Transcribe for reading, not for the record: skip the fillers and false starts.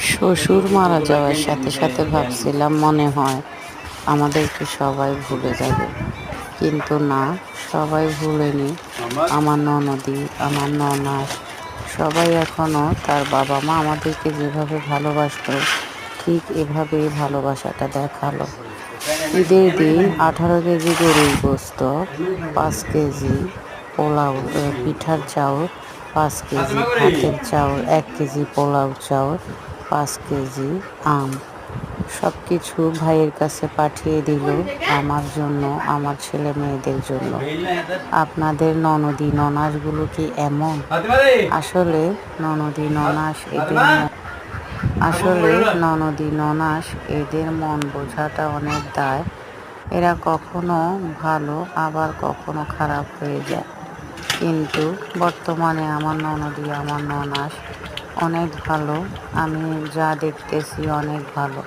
শ্বশুর মারা যাওয়ার সাথে সাথে ভাবছিলাম মনে হয় আমাদেরকে সবাই ভুলে যাবে, কিন্তু না, সবাই ভুলেনি। আমার ননদি, আমার ননাস, সবাই এখনও তার বাবা মা আমাদেরকে যেভাবে ভালোবাসতো ঠিক এভাবেই ভালোবাসাটা দেখালো। ঈদের দিন 18 কেজি গরুর গোস্ত, 5 কেজি পোলাও, পিঠার চাউল, 5 কেজি ভাতের চাউল, 1 কেজি পোলাও চাউল, 5 কেজি আম, সব কিছু ভাইয়ের কাছে পাঠিয়ে দিল আমার জন্য, আমার ছেলে মেয়েদের জন্য। আপনাদের ননদি ননাসগুলো কি এমন? আসলে ননদি ননাস এদের আসলে ননদি ননাস এদের মন বোঝাটা অনেক দায়। এরা কখনো ভালো আবার কখনো খারাপ হয়ে যায়, কিন্তু বর্তমানে আমার ননদি আমার ননাস অনেক ভালো। আমি যা দেখতেছি অনেক ভালো।